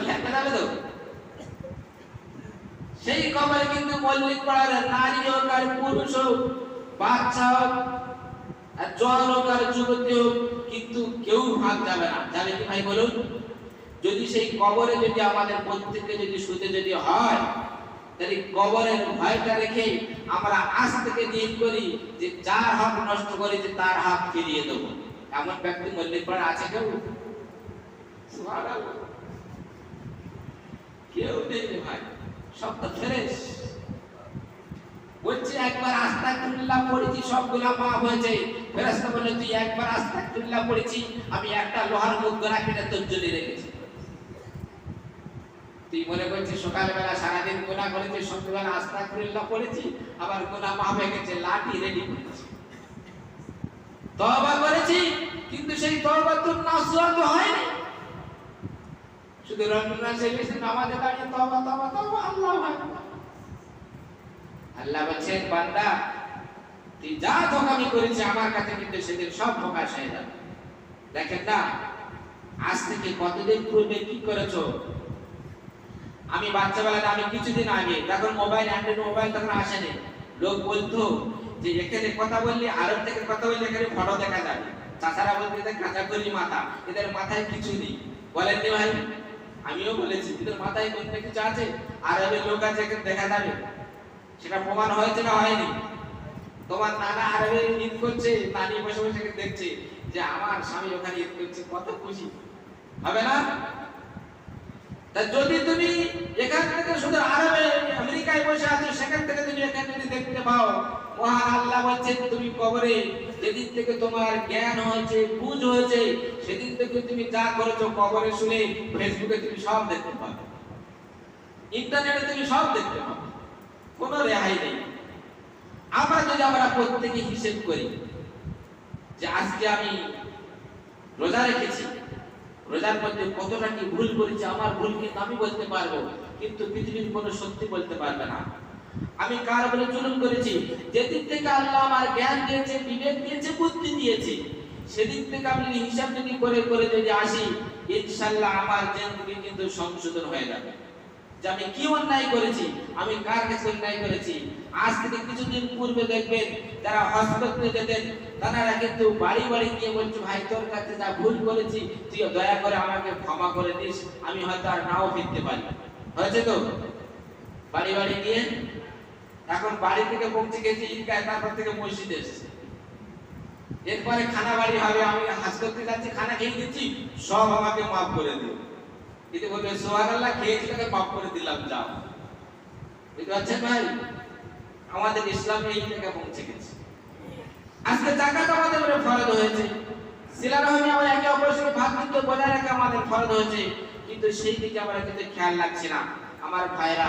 লেখা যাবে তো? সেই কবরে কিন্তু মল্লিক পাড়ার নারী হোক আর পুরুষ হোক, বাচ্চা হোক আর জওয়ান হোক আর যুবতী হোক, কিন্তু কেউ ভাগ যাবে না। যাবে কি ভাই বলুন? যদি সেই কবরে যদি আমাদের প্রত্যেককে যদি শুতে যদি হয়, তাহলে কবরের ভয়টা রেখে আমরা আজ থেকে নিয়ত করি যে যার হক নষ্ট করেছে তার হক ফিরিয়ে দেবো। এমন ব্যক্তি মল্লিক পাড়া আছে কেউ? সুবহানাল্লাহ, কেউ নেই ভাই, সব তো ফেরেশ। বলছে একবার আস্তাগফিরুল্লাহ পড়েছি সবগুলা মাফ হয়েছে। ফেরেশতা বলে তুই একবার আস্তাগফিরুল্লাহ পড়েছি, আমি একটা লোহার মুদ্রা কেটে তোর জন্য রেখেছি। তুই মনে করছিস সকালবেলা সারাদিন গুনাহ করেছিস, সন্ধ্যাবেলা আস্তাগফিরুল্লাহ পড়েছি, আবার গুনাহ মাফ হয়ে গেছে, লাঠি রেডি করেছি। তওবা করেছি, কিন্তু সেই তওবা তো নাসুয়াত হয়নি। শুধু রমজান শেষে নামাজে দাঁড়িয়ে তওবা তওবা তওবা, আল্লাহু আকবার। আল্লাহ বলছেন বান্দা তুই যা ধোঁকামি করেছিস আমার কাছে কিন্তু সেদিন সব প্রকাশ হয়ে যাবে। দেখেন না, আজ থেকে কতদিন পূর্বে কি করেছো? আমি বাচ্চাবেলাতে, আমি কিছুদিন আগে, তখন মোবাইল, অ্যান্ড্রয়েড মোবাইল তখন আসেনি, লোক বলতো যে এখানে কথা বললে, আরব থেকে কথা বললে এখানে ফটো দেখা যাবে। চাচারা বলতে এদের কাঁচা করি মাথা, এদের মাথায় কিছু নেই। বলেন নি ভাই? আমিও বলেছি এদের মাথায় কোন কিছু আছে, আরবের লোক আছে এখানে দেখা যাবে। সেটা প্রমাণ হয়েছে না হয়নি? তোমার নানা আরবে ঈদ করছে, নানি বসে বসে দেখছে যে আমার স্বামী ওখানে ঈদ করছে, কত খুশি হবে না? তা যদি তুমি এখান থেকে শুধু আরবে আমেরিকায় বসে আছো, সেখান থেকে তুমি এখানে যদি দেখতে পাও, মহান আল্লাহ বলছেন তুমি কবরে যেদিন থেকে তোমার জ্ঞান হয়েছে, বুঝ হয়েছে, সেদিন থেকে তুমি যা করেছো কবরে শুনে ফেসবুকে তুমি সব দেখতে পাবে, ইন্টারনেটে তুমি সব দেখতে পাবে, কোনো রেহাই নেই। আমরা প্রত্যেকে হিসেব করি যে আজকে আমি রোজা রেখেছি, রোজার মধ্যে কতটা কি ভুল করেছি, আমার ভুল কিন্তু আমি বলতে পারবো, কিন্তু পৃথিবীর কোনো সত্যি বলতে পারবে না। আমি কার বলে জুলুম করেছি, যেদিন থেকে আল্লাহ আমার জ্ঞান দিয়েছে, বিবেক দিয়েছে, বুদ্ধি দিয়েছে, সেদিন থেকে আমি হিসাব যদি করে করে যদি আসি, ইনশাআল্লাহ আমার জিন্দেগি কিন্তু সংশোধন হয়ে যাবে। যে আমি কি অন্যায় করেছি, আমি কার কাছে অন্যায় করেছি। আজ থেকে কিছুদিন পূর্বে দেখবেন যারা হজ করতে যেতেন, তারা কিন্তু বাড়ি বাড়ি গিয়ে বলছে ভাই তোর কাছে যা ভুল করেছি তুই দয়া করে আমাকে ক্ষমা করে দিস, আমি হয়তো আর নাও ফিরতে পারি। হয়েছে তো? বাড়ি বাড়ি গিয়ে এখন বাড়ি থেকে পৌঁছে গেছি ঈদগাহ, তারপর থেকে মসজিদে এসেছে, এরপরে খানা বাড়ি হবে, আমি হজ করতে যাচ্ছি, খানা খেয়ে দিচ্ছি, সব আমাকে মাফ করে দিও। কিন্তু বলবে সুবহানাল্লাহ, খেয়েছি তাকে মাফ করে দিলাম, যাও। বুঝতে পারছেন ভাই? আমাদের ইসলামে এই জায়গায় পৌঁছে গেছে। আজকে যাকাত আমাদের উপরে ফরজ হয়েছে, সিলা রহমি আমরা একে অপরের সঙ্গে ভ্রাতৃত্ব বজায় রাখা আমাদের ফরজ হয়েছে, কিন্তু সেই দিকে আমরা কিন্তু খেয়াল রাখছি না। আমার ভাইরা,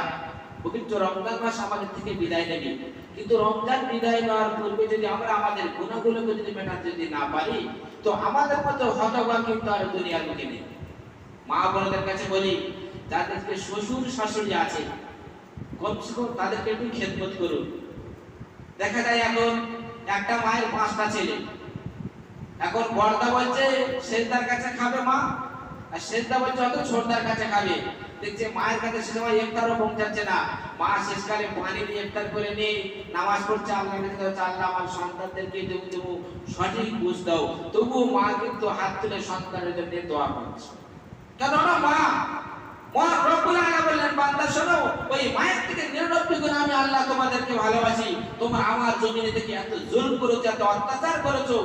পবিত্র রমজান মাস আমাদের থেকে বিদায় নেবে, কিন্তু রমজান বিদায় নেওয়ার পূর্বে যদি আমরা আমাদের গুনাহগুলোকে যদি মেটাতে যদি না পারি, তো আমাদের মতো হতভাগা কিন্তু আর দুনিয়ার বুকে নেই। মা বোনদের কাছে বলি, যাদেরকে শ্বশুর শাশুড়ি আছে কমসে কম তাদেরকে একটু খেদমত করুন। দেখা যায় এখন একটা মায়ের 5টা ছেলে, এখন বড়দা বলছে শেষদার কাছে খাবে মা, আর শেষদা বলছে হয়তো ছোটদার কাছে খাবে। দেখছে মায়ের কাছে সে সময় ইফতারও পৌঁছাচ্ছে না, মা শেষকালে পানি দিয়ে ইফতার করে নিয়ে নামাজ পড়ছে, আল্লাহর কাছে আল্লাহ আমার সন্তানদেরকে দেবো সঠিক বুঝ দাও। তবুও মা কিন্তু হাত তুলে সন্তানের জন্য দোয়া করছে। কেননা মা রব্বুল আলামিন বললেন বান্দা শোনো, ওই মায়ের থেকে 99 গুণ আমি আল্লাহ তোমাদেরকে ভালোবাসি। তোমরা আমার জমিনে থেকে এত জুলম করেছো, এত অত্যাচার করেছো,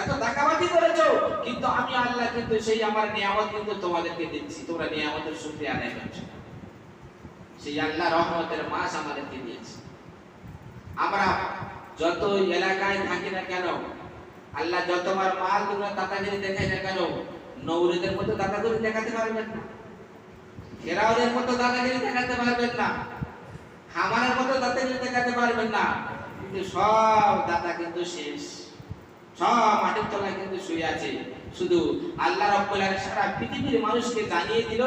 এত টাকাবাজি করেছো, কিন্তু আমি আল্লাহ কিন্তু সেই আমার নিয়ামত কিন্তু তোমাদেরকে দিচ্ছি, তোমরা নিয়ামতের শুকরিয়া আদায় করছো। সেই আল্লাহ রহমতের মাস আমাদেরকে দিয়েছে। আমরা যত এলাকায় থাকি না কেন, আল্লাহ যতবার মাল তোমরা দাদাগিরি দেখাই না কেন, নৌরীদের মতো দাদাগিরি দেখাতে পারবেন না, ফেরাউনের মতো দাদাগিরি দেখাতে পারবেন না, হামানের মতো দাদাগিরি দেখাতে পারবেন না, কিন্তু সব দাদা কিন্তু শেষ, সব মাটির তলায় কিন্তু শুয়ে আছে। শুধু আল্লাহ রাব্বুল আলামিন সারা পৃথিবীর মানুষকে জানিয়ে দিল,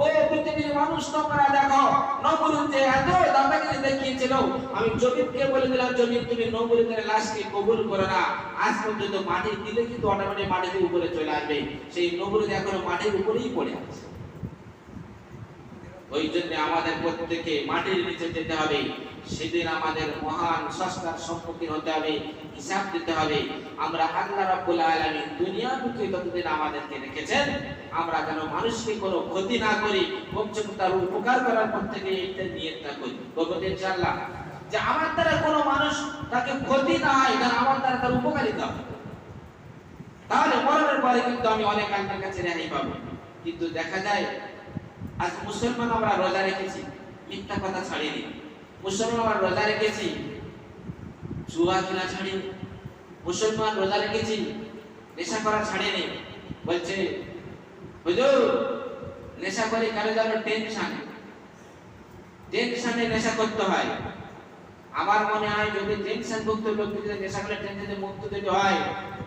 ও পৃথিবীর মানুষ তোমরা দেখো, নমরুদ যে এত দাদাগিরি দেখিয়েছিল, আমি জমিনকে বলে দিলাম জমিন তুমি নমরুদের লাশকে কবুল করো না। আজ পর্যন্ত মাটি দিলে কিন্তু অটোমেটিক মাটির উপরে চলে আসবে, সেই নমরুদ এখনো মাটির উপরেই পড়ে আছে। ওই জন্য আমাদের প্রত্যেকে মাটির নিচে যেতে হবে। সেদিন আমাদের মহান সস্তার সম্মুখীন হতে হবে, হিসাব দিতে হবে। আমরা আল্লাহ রাব্বুল আলামিন দুনিয়ামুখী যতদিন আমাদেরকে রেখেছেন, আমরা যেন মানুষকে কোনো ক্ষতি না করি, কমসে কম তার উপকার করার পর থেকে এইটা নিয়তটা করি। বলবো ইনশাআল্লাহ যে আমার দ্বারা কোনো মানুষ তাকে ক্ষতি না হয়, যেন আমার দ্বারা তার উপকারিতা হয়। তাহলে মরণের পরে কিন্তু আমি অনেক আল্লাহর কাছে রেহাই পাবো। কিন্তু দেখা যায় আজ মুসলমান আমরা রোজা রেখেছি, মিথ্যা কথা ছাড়িনি। মুসলমান আমরা রোজা রেখেছি, জুয়া খেলা ছাড়িনি। মুসলমান রোজা রেখেছি, নেশা করা ছাড়িনি। বলছে হুজুর নেশা করে কারো যেন টেনশনে নেশা করতে হয়। আমার মনে হয় যদি টেনশন মুক্ত লোক যদি নেশা করে টেনশনে মুক্ত যদি হয়,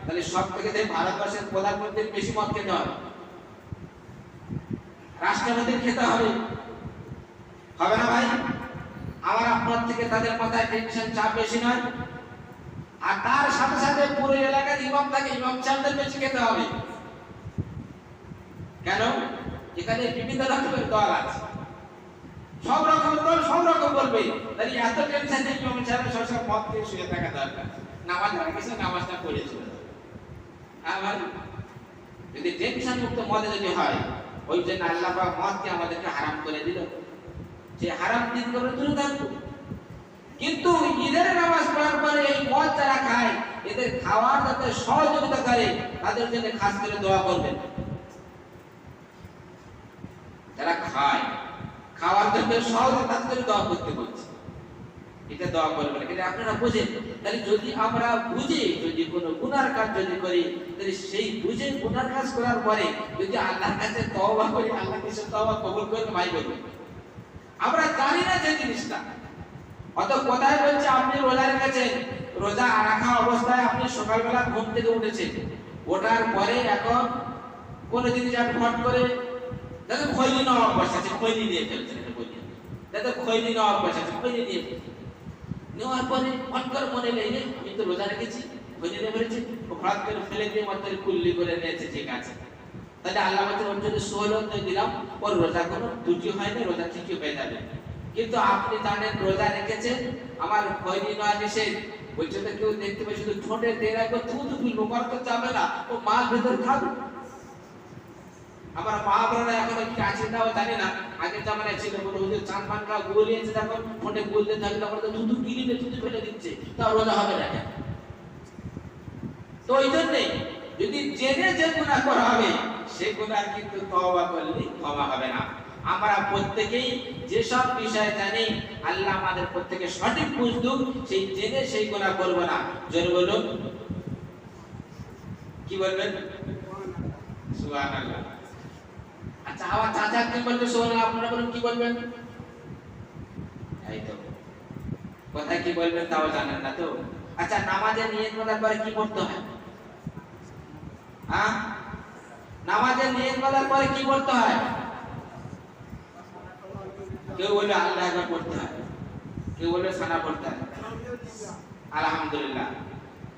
তাহলে সব থেকে ভারতবর্ষের প্রধানমন্ত্রীর বেশি মদ খেতে হবে, রাষ্ট্রপতির খেতে হবে, হবে না ভাই? আমার আপনার থেকে তাদের মাথায় টেনশন চাপ বেশি নয়। আর তার সাথে সাথে পুরো এলাকার ইমাম থাকে, ইমাম সাহেবদের বেশি খেতে হবে। কেন? এখানে বিভিন্ন রকমের দল আছে, সব রকমের দল সব রকম বলবে। তাহলে এত টেনশন যে ইমাম সাহেব সবসময় মদ খেয়ে শুয়ে থাকা দরকার, নামাজ পড়ে গেছে নামাজটা পড়ে চলে যাবে। আবার যদি টেনশন মুক্ত মদে যদি হয়, ওই জন্য আল্লাহ পাক মদকে আমাদেরকে হারাম করে দিল, যে হারাম দিন করে দূরে থাকবো। কিন্তু ঈদের নামাজ পড়ার পরে এই মদ যারা খায়, এদের খাওয়ার যাতে সহযোগিতা করে, তাদের জন্য খাস করে দোয়া করবেন। যারা খায়, খাওয়ার জন্য সহযোগিতা করে দোয়া করতে বলছে, এটা দোয়া করবেন। কিন্তু আপনারা বুঝেন, তাহলে যদি আমরা বুঝে যদি কোনো গুনার কাজ যদি করি, তাহলে সেই বুঝে গুনার কাজ করার পরে যদি আল্লাহর কাছে তওবা করি, আল্লাহ কিছু তওবা কবুল করবে। ভাই বলবেন আমরা জানি না যে জিনিসটা। অত কোথায় বলছে আপনি রোজা রেখেছেন, রোজা রাখা অবস্থায় আপনি সকালবেলা ঘুম থেকে উঠেছেন, ওঠার পরে এখন কোন জিনিস আপনি ফট করে দেখো খৈনি নেওয়া অভ্যাস আছে, খৈনি নিয়ে ফেলছেন, এটা বলি দেখো খৈনি নেওয়া অভ্যাস আছে, খৈনি নিয়ে নেওয়ার পরে ফট করে মনে নেই আমি তো রোজা রেখেছি, খৈনি নিয়ে ফেলেছি, ফট করে ফেলে দিয়ে মাত্র কুল্লি করে নিয়েছে, ঠিক আছে। তাহলে আল্লাহ আমাদের ওর জন্য সহলত দিলাম, ওর রোজা কোনো ত্রুটি হয় না, রোজা ঠিকই হয়ে যাবে। কিন্তু আপনি জানেন রোজা রেখেছেন, আমার খৈনি নেওয়া নিষেধ, বলছে তো কেউ দেখতে পাই শুধু ঠোঁটে দিয়ে রাখবো, থুতু ফেলবো, করতে যাবে না, ও মাল ভেতর থাকবে। আমার মা বোনেরা এখন কি আছে তাও জানি না, আগে জামানায় ছিল বলে ওদের চাঁদ মানটা গুলিয়েছে, তখন ঠোঁটে গুলতে থাকলে তখন তো থুতু গিলিয়ে থুতু ফেলে দিচ্ছে, তাও রোজা হবে না। তো ওই জন্যে যদি জেনে যে গুনাহ করা হবে, সে গুনাহ কিন্তু তওবা করলে ক্ষমা হবে না। আমরা প্রত্যেকেই যেসব বিষয় জানি, আল্লাহ আমাদের প্রত্যেকে সঠিক বুঝুক, সেই জেনে সেই গুনাহ করব না। জোরে বলুন, কি বলবেন? সুবহানাল্লাহ। আচ্ছা, আমার চাচা কি বলবে সুবহানাল্লাহ, আপনারা বলুন কি বলবেন? এই তো কথা কি বলবেন তাও জানেন না তো। আচ্ছা, নামাজে নিয়ত করার পরে কি পড়তে হয়? হ্যাঁ, নামাজে নিয়ত করার পরে কি পড়তে হয়? কেউ বলে আল্লাহ আকবার পড়তে হয়, কেউ বলে সানা পড়তে হয়। আলহামদুলিল্লাহ।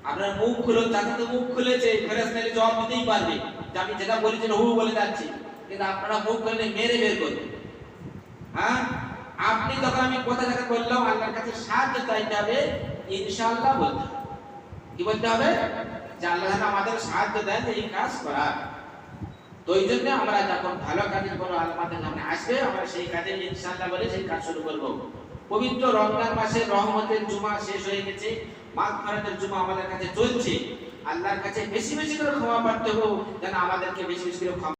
আপনার মুখ খুলুন, তাতে তো মুখ খুলেছে, ফেরেশতা জবাব দিতেই পারবে যে আমি যেটা বলেছি হু বলে যাচ্ছি, কিন্তু আপনারা মুখ খুলে মেরে বের করবেন। হ্যাঁ, আপনি যখন আমি কথা জায়গা বললাম আল্লাহর কাছে সাহায্য চাইতে হবে, ইনশাআল্লাহ বলতে হবে। কি বলতে হবে? যে আল্লাহ আমাদের সাহায্য দেন এই কাজ করার। তো এই জন্য আমরা যখন ভালো কাজের কোনো আমাদের সামনে আসবে, আমরা সেই কাজে ইনশাআল্লাহ বলে সেই কাজ শুরু করব। পবিত্র রমজান মাসে রহমতের জুমা শেষ হয়ে গেছে, মাগফিরাতের জুমা আমাদের কাছে চলছে। আল্লাহর কাছে বেশি বেশি করে ক্ষমা প্রার্থনা করব, যেন আমাদেরকে বেশি বেশি করে ক্ষমা